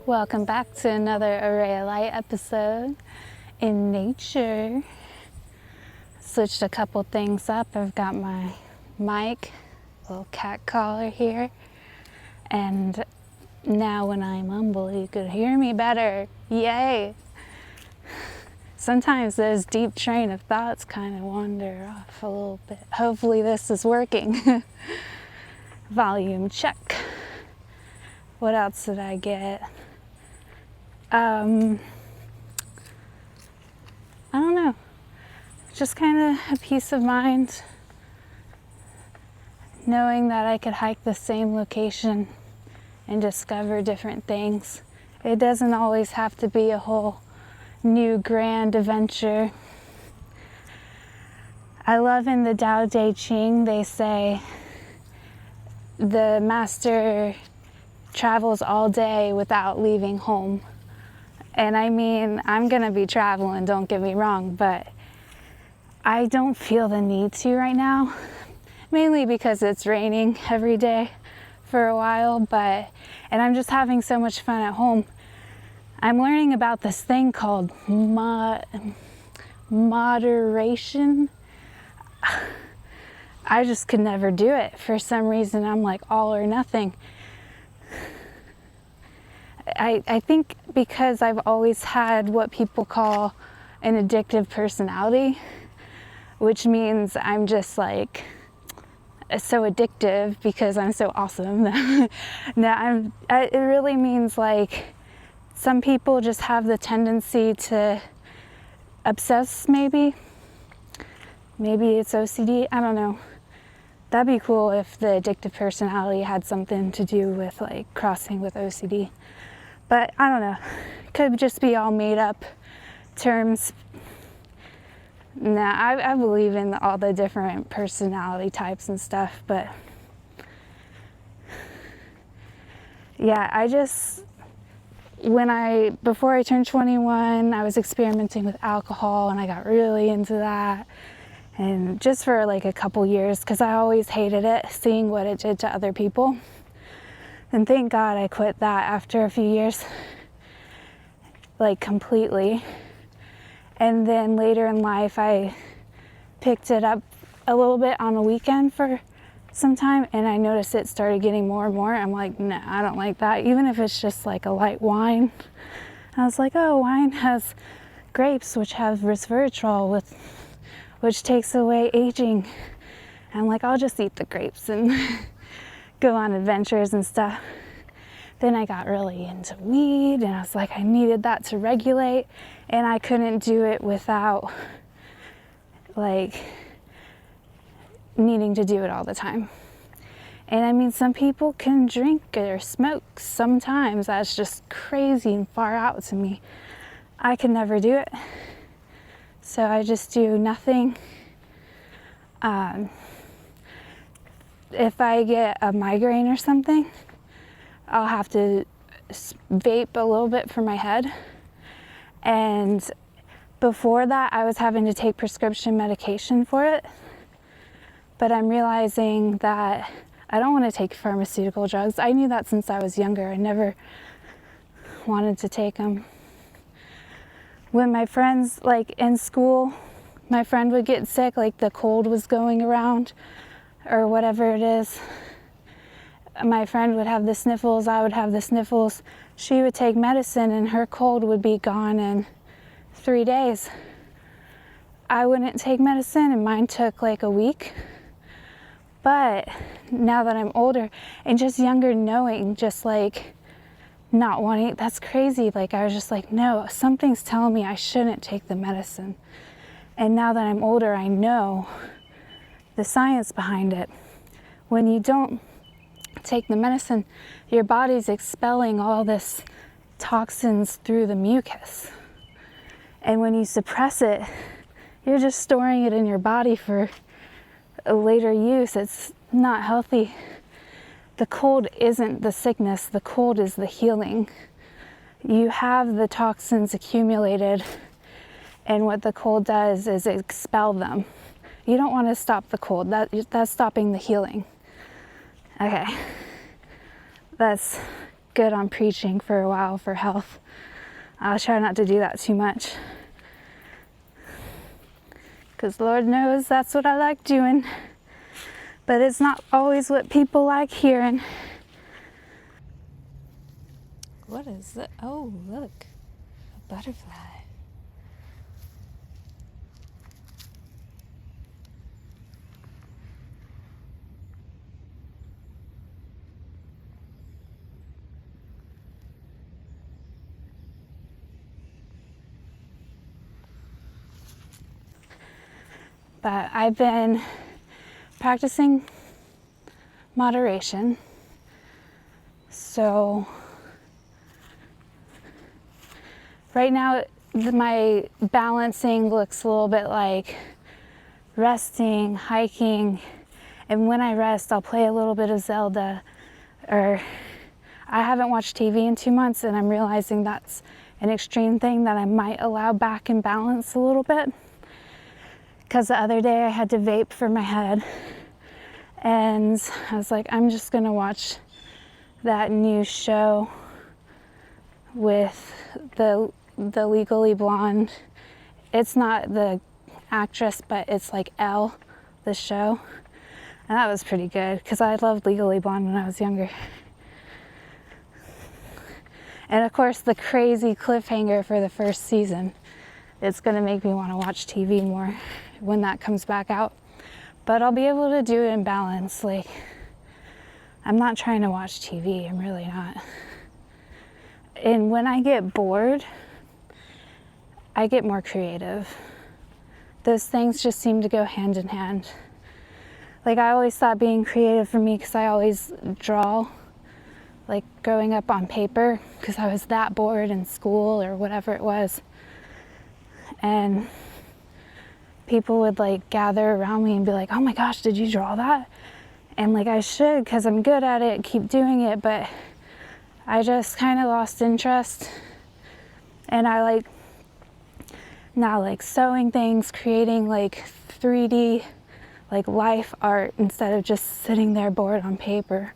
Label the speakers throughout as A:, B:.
A: Welcome back to another Array of Light episode in nature. Switched a couple things up. I've got my mic, little cat collar here, and now when I mumble you could hear me better. Yay! Sometimes those deep train of thoughts kind of wander off a little bit. Hopefully this is working. Volume check. What else did I get? I don't know. Just kind of a peace of mind knowing that I could hike the same location and discover different things. It doesn't always have to be a whole new grand adventure. I love in the Tao Te Ching, they say the master travels all day without leaving home. And I mean, I'm gonna be traveling, don't get me wrong, but I don't feel the need to right now, mainly because it's raining every day for a while, and I'm just having so much fun at home. I'm learning about this thing called moderation. I just could never do it. For some reason, I'm like all or nothing. I think because I've always had what people call an addictive personality, which means I'm just like so addictive because I'm so awesome. No, it really means like some people just have the tendency to obsess, maybe it's OCD, I don't know. That'd be cool if the addictive personality had something to do with like crossing with OCD. But I don't know, could just be all made up terms. Nah, I believe in all the different personality types and stuff, but yeah, before I turned 21, I was experimenting with alcohol and I got really into that. And just for like a couple years, because I always hated it, seeing what it did to other people. And thank God I quit that after a few years, like completely. And then later in life, I picked it up a little bit on a weekend for some time, and I noticed it started getting more and more. I'm like, no, I don't like that, even if it's just like a light wine. I was like, oh, wine has grapes, which have resveratrol, which takes away aging. And I'm like, I'll just eat the grapes and go on adventures and stuff. Then I got really into weed, and I was like, I needed that to regulate, and I couldn't do it without like needing to do it all the time. And I mean, some people can drink or smoke sometimes. That's just crazy and far out to me. I could never do it. So I just do nothing. If I get a migraine or something, I'll have to vape a little bit for my head. And before that, I was having to take prescription medication for it. But I'm realizing that I don't want to take pharmaceutical drugs. I knew that since I was younger. I never wanted to take them. When my friends, like in school, my friend would get sick, like the cold was going around or whatever it is. My friend would have the sniffles, I would have the sniffles. She would take medicine and her cold would be gone in 3 days. I wouldn't take medicine and mine took like a week. But now that I'm older and just younger, knowing, just like not wanting, that's crazy. Like I was just like, no, something's telling me I shouldn't take the medicine. And now that I'm older, I know the science behind it. When you don't take the medicine, your body's expelling all this toxins through the mucus. And when you suppress it, you're just storing it in your body for a later use. It's not healthy. The cold isn't the sickness, the cold is the healing. You have the toxins accumulated, and what the cold does is expel them. You don't want to stop the cold. That's stopping the healing. Okay, that's good on preaching for a while for health. I'll try not to do that too much, because Lord knows that's what I like doing, but it's not always what people like hearing. What is that? Oh, look, a butterfly. But I've been practicing moderation. So right now my balancing looks a little bit like resting, hiking, and when I rest I'll play a little bit of Zelda, or I haven't watched TV in 2 months and I'm realizing that's an extreme thing that I might allow back in balance a little bit. Because the other day I had to vape for my head, and I was like, I'm just gonna watch that new show with the Legally Blonde. It's not the actress, but it's like Elle, the show. And that was pretty good, because I loved Legally Blonde when I was younger. And of course, the crazy cliffhanger for the first season. It's gonna make me want to watch TV more when that comes back out. But I'll be able to do it in balance. Like, I'm not trying to watch TV, I'm really not. And when I get bored, I get more creative. Those things just seem to go hand in hand. Like, I always thought being creative for me, because I always draw, like growing up on paper, because I was that bored in school or whatever it was. And people would like gather around me and be like, oh my gosh, did you draw that? And like, I should, because I'm good at it, keep doing it, but I just kind of lost interest. And I like now like sewing things, creating like 3D like life art instead of just sitting there bored on paper.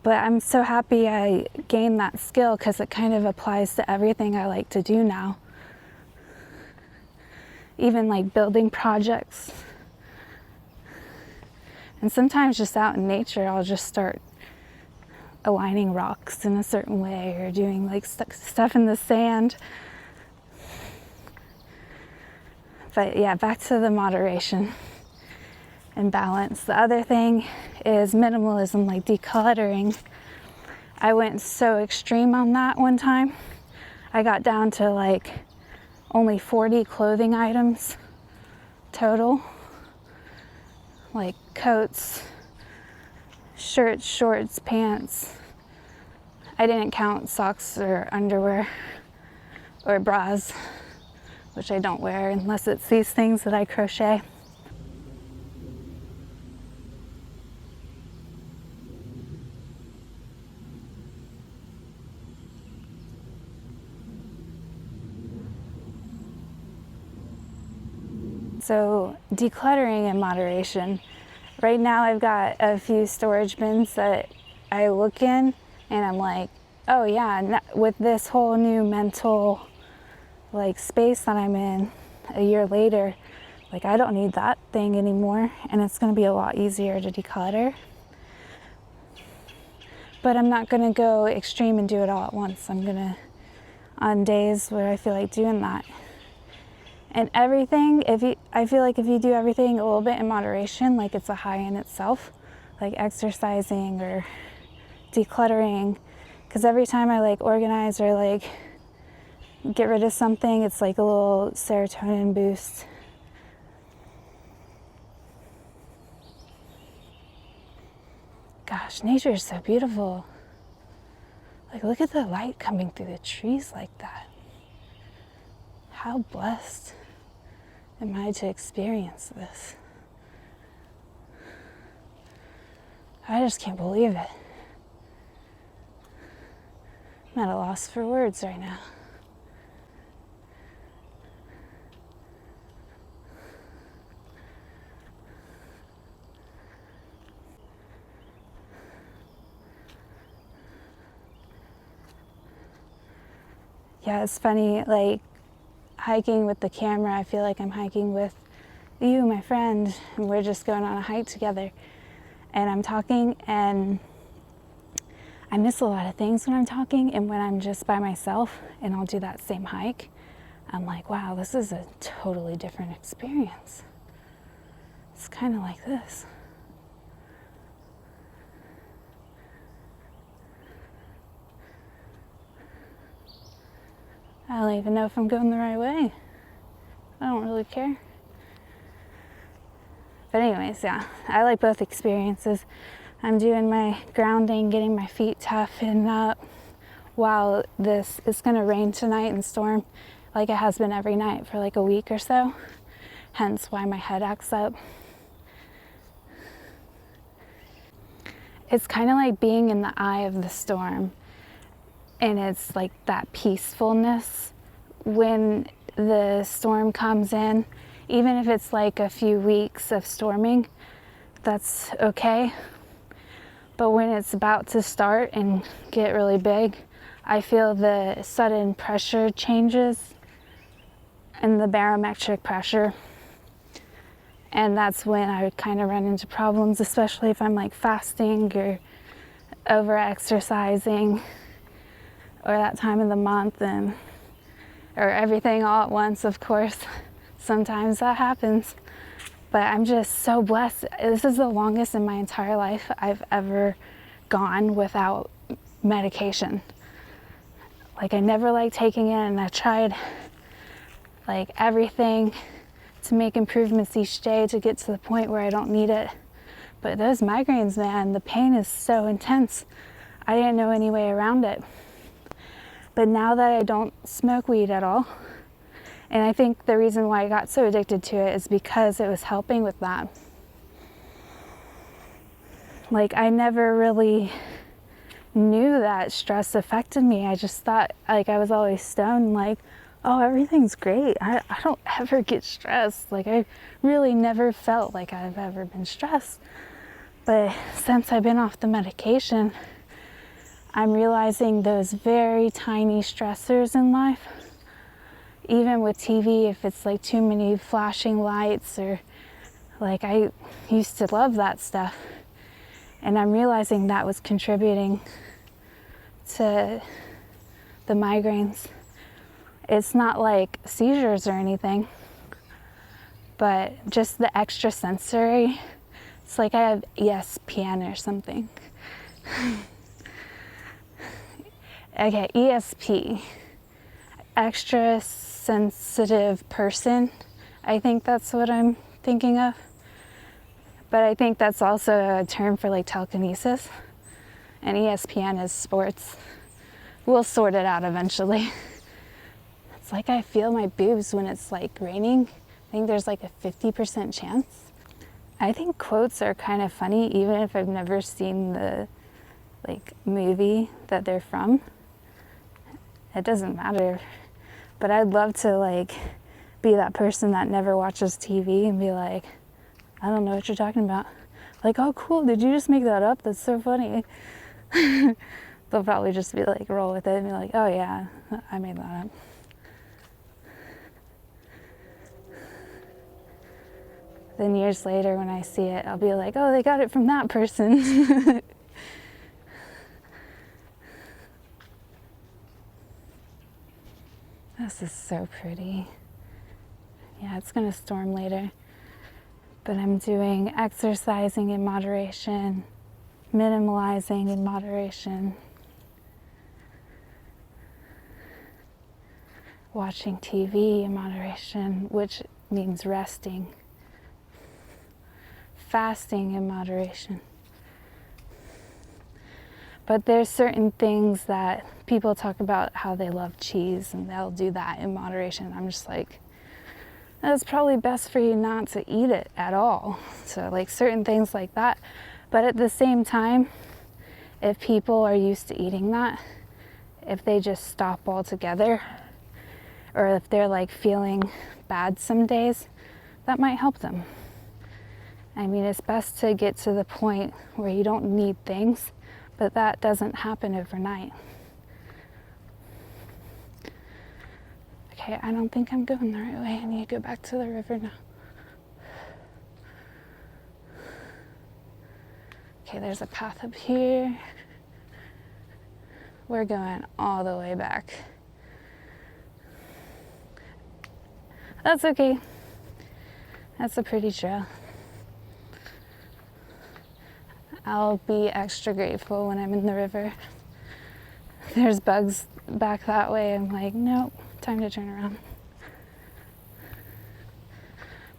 A: But I'm so happy I gained that skill, because it kind of applies to everything I like to do now. Even like building projects. And sometimes just out in nature, I'll just start aligning rocks in a certain way, or doing like stuff in the sand. But yeah, back to the moderation and balance. The other thing is minimalism, like decluttering. I went so extreme on that one time. I got down to like only 40 clothing items total, like coats, shirts, shorts, pants. I didn't count socks or underwear or bras, which I don't wear unless it's these things that I crochet. So decluttering in moderation. Right now I've got a few storage bins that I look in and I'm like, oh yeah, with this whole new mental like space that I'm in a year later, like I don't need that thing anymore, and it's going to be a lot easier to declutter. But I'm not going to go extreme and do it all at once. I'm going to, on days where I feel like doing that. And everything, I feel like if you do everything a little bit in moderation, like it's a high in itself, like exercising or decluttering, because every time I like organize or like get rid of something, it's like a little serotonin boost. Gosh, nature is so beautiful. Like, look at the light coming through the trees like that. How blessed am I to experience this? I just can't believe it. I'm at a loss for words right now. Yeah, it's funny, like hiking with the camera, I feel like I'm hiking with you, my friend, and we're just going on a hike together. And I'm talking, and I miss a lot of things when I'm talking, and when I'm just by myself and I'll do that same hike, I'm like, wow, this is a totally different experience. It's kind of like this. I don't even know if I'm going the right way. I don't really care. But anyways, yeah, I like both experiences. I'm doing my grounding, getting my feet toughened up while this is going to rain tonight and storm like it has been every night for like a week or so. Hence why my head acts up. It's kind of like being in the eye of the storm. And it's like that peacefulness when the storm comes in. Even if it's like a few weeks of storming, that's okay. But when it's about to start and get really big, I feel the sudden pressure changes and the barometric pressure. And that's when I would kind of run into problems, especially if I'm like fasting or over exercising, or that time of the month, or everything all at once, of course. Sometimes that happens. But I'm just so blessed. This is the longest in my entire life I've ever gone without medication. Like, I never liked taking it, and I tried like everything to make improvements each day to get to the point where I don't need it. But those migraines, man, the pain is so intense. I didn't know any way around it. But now that I don't smoke weed at all, and I think the reason why I got so addicted to it is because it was helping with that. Like, I never really knew that stress affected me. I just thought, like, I was always stoned, like, oh, everything's great. I don't ever get stressed. Like, I really never felt like I've ever been stressed. But since I've been off the medication, I'm realizing those very tiny stressors in life, even with TV, if it's like too many flashing lights, or like, I used to love that stuff. And I'm realizing that was contributing to the migraines. It's not like seizures or anything, but just the extra sensory. It's like I have ESPN or something. Okay, ESP, extra sensitive person. I think that's what I'm thinking of. But I think that's also a term for like telekinesis. And ESPN is sports. We'll sort it out eventually. It's like I feel my boobs when it's like raining. I think there's like a 50% chance. I think quotes are kind of funny, even if I've never seen the like movie that they're from. It doesn't matter. But I'd love to like be that person that never watches TV and be like, I don't know what you're talking about. Like, oh cool, did you just make that up? That's so funny. They'll probably just be like, roll with it and be like, oh yeah, I made that up. Then years later when I see it, I'll be like, oh, they got it from that person. This is so pretty. Yeah, it's gonna storm later. But I'm doing exercising in moderation, minimalizing in moderation, watching TV in moderation, which means resting, fasting in moderation. But there's certain things that people talk about how they love cheese and they'll do that in moderation. I'm just like, it's probably best for you not to eat it at all. So like certain things like that. But at the same time, if people are used to eating that, if they just stop altogether, or if they're like feeling bad some days, that might help them. I mean, it's best to get to the point where you don't need things, but that doesn't happen overnight. Okay, I don't think I'm going the right way. I need to go back to the river now. Okay, there's a path up here. We're going all the way back. That's okay. That's a pretty trail. I'll be extra grateful when I'm in the river. There's bugs back that way. I'm like, nope, time to turn around.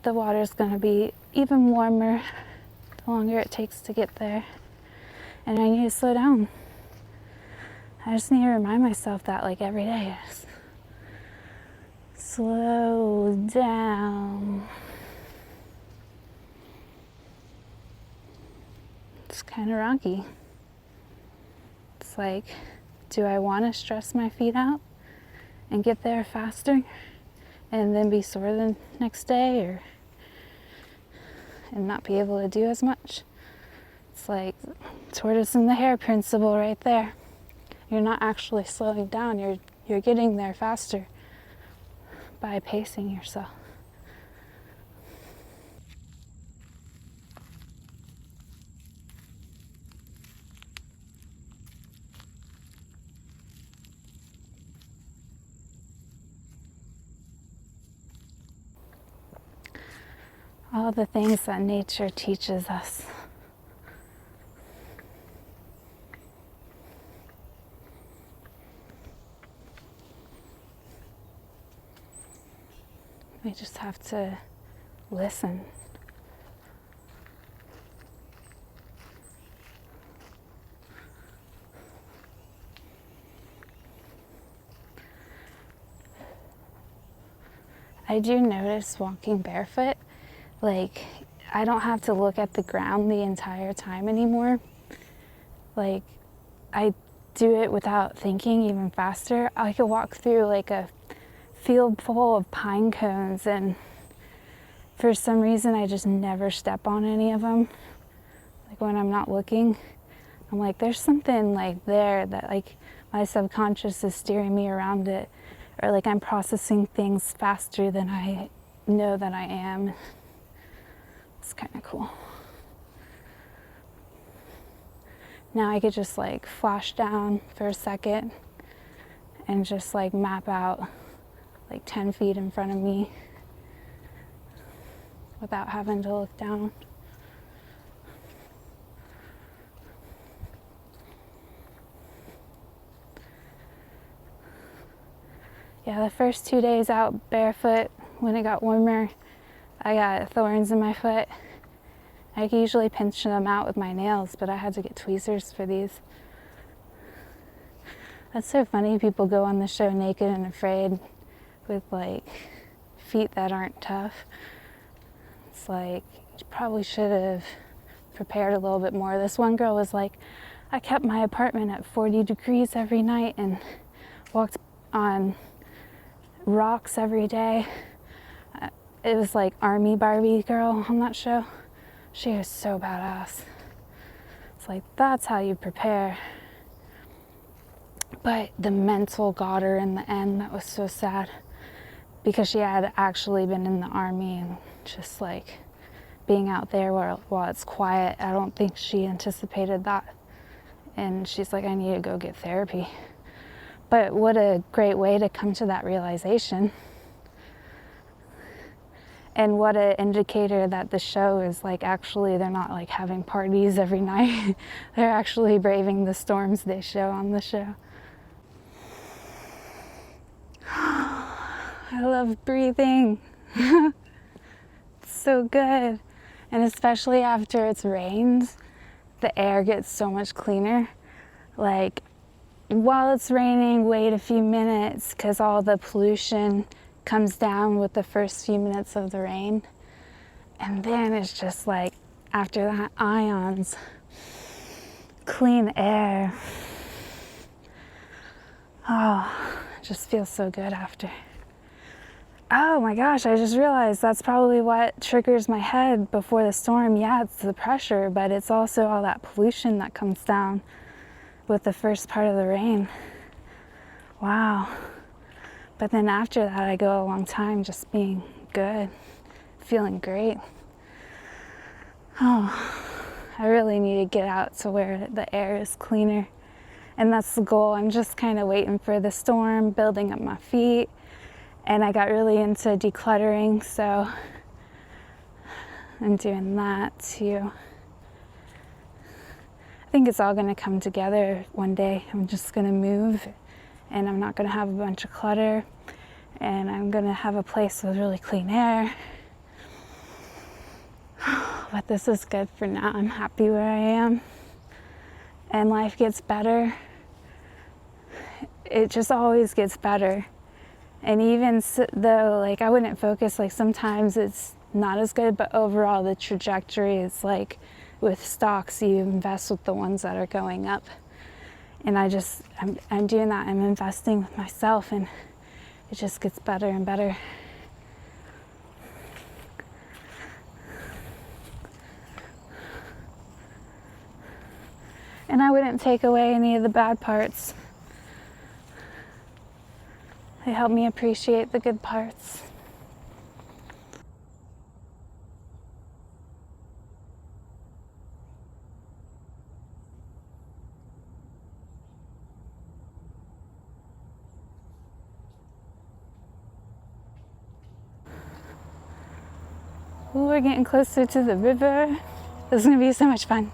A: The water's gonna be even warmer the longer it takes to get there. And I need to slow down. I just need to remind myself that like every day. Just slow down. It's kind of rocky. It's like, do I want to stress my feet out and get there faster and then be sore the next day and not be able to do as much? It's like tortoise and the hare principle right there. You're not actually slowing down, you're getting there faster by pacing yourself. All the things that nature teaches us. We just have to listen. I do notice walking barefoot, like I don't have to look at the ground the entire time anymore. Like I do it without thinking even faster. I could walk through like a field full of pine cones and for some reason I just never step on any of them. Like when I'm not looking, I'm like, there's something like there that like my subconscious is steering me around it, or like I'm processing things faster than I know that I am. It's kind of cool. Now I could just like flash down for a second and just like map out like 10 feet in front of me without having to look down. Yeah, the first 2 days out barefoot, when it got warmer, I got thorns in my foot. I could usually pinch them out with my nails, but I had to get tweezers for these. That's so funny, people go on the show naked and afraid with like feet that aren't tough. It's like, you probably should have prepared a little bit more. This one girl was like, I kept my apartment at 40 degrees every night and walked on rocks every day. It was like Army Barbie girl on that show. She was so badass. It's like, that's how you prepare. But the mental got her in the end. That was so sad. Because she had actually been in the army and just like being out there while it's quiet. I don't think she anticipated that. And she's like, I need to go get therapy. But what a great way to come to that realization. And what an indicator that the show is like, actually they're not like having parties every night. They're actually braving the storms they show on the show. I love breathing. It's so good. And especially after it's rained, the air gets so much cleaner. Like while it's raining, wait a few minutes because all the pollution comes down with the first few minutes of the rain. And then it's just like, after that, ions, clean air. Oh, it just feels so good after. Oh my gosh, I just realized that's probably what triggers my head before the storm. Yeah, it's the pressure, but it's also all that pollution that comes down with the first part of the rain. Wow. But then after that, I go a long time just being good, feeling great. Oh, I really need to get out to where the air is cleaner. And that's the goal. I'm just kind of waiting for the storm, building up my feet. And I got really into decluttering, so I'm doing that too. I think it's all going to come together one day. I'm just going to move, and I'm not going to have a bunch of clutter, and I'm going to have a place with really clean air. But this is good for now. I'm happy where I am, and life gets better. It just always gets better. And even though, like, I wouldn't focus, like, sometimes it's not as good, but overall the trajectory is like with stocks, you invest with the ones that are going up. And I'm doing that. I'm investing with myself, and it just gets better and better. And I wouldn't take away any of the bad parts. They help me appreciate the good parts. Ooh, we're getting closer to the river. This is gonna be so much fun.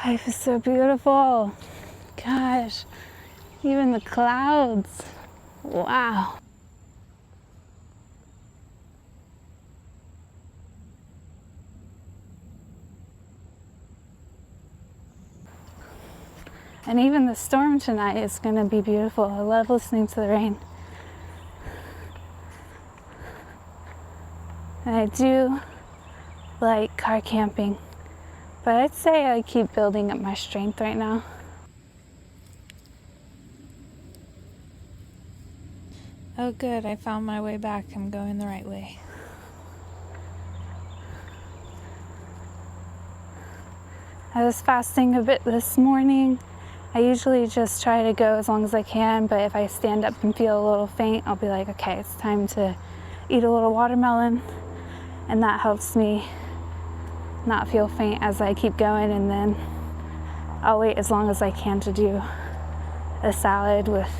A: Life is so beautiful. Gosh, even the clouds. Wow. And even the storm tonight is going to be beautiful. I love listening to the rain. And I do like car camping. But I'd say I keep building up my strength right now. Oh good, I found my way back. I'm going the right way. I was fasting a bit this morning. I usually just try to go as long as I can, but if I stand up and feel a little faint, I'll be like, okay, it's time to eat a little watermelon. And that helps me not feel faint as I keep going, and then I'll wait as long as I can to do a salad with,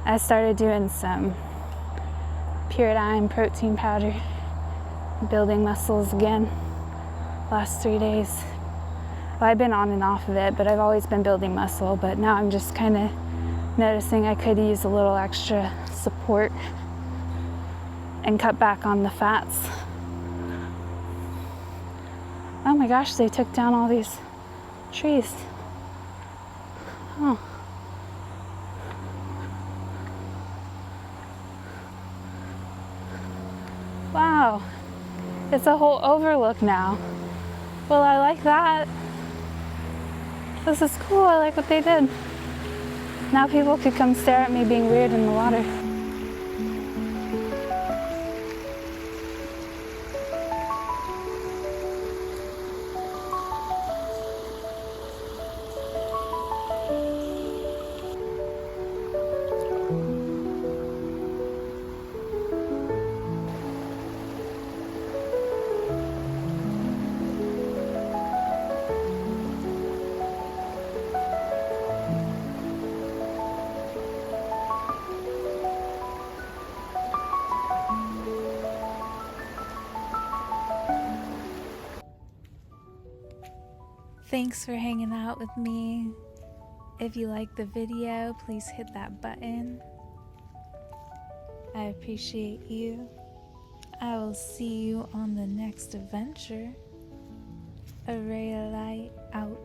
A: I started doing some Pyridine protein powder, building muscles again, last 3 days. Well, I've been on and off of it, but I've always been building muscle, but now I'm just kind of noticing I could use a little extra support and cut back on the fats. Oh my gosh, they took down all these trees. Oh. Wow, it's a whole overlook now. Well, I like that. This is cool, I like what they did. Now people could come stare at me being weird in the water. Thanks for hanging out with me. If you like the video, please hit that button. I appreciate you. I will see you on the next adventure. A ray of light out.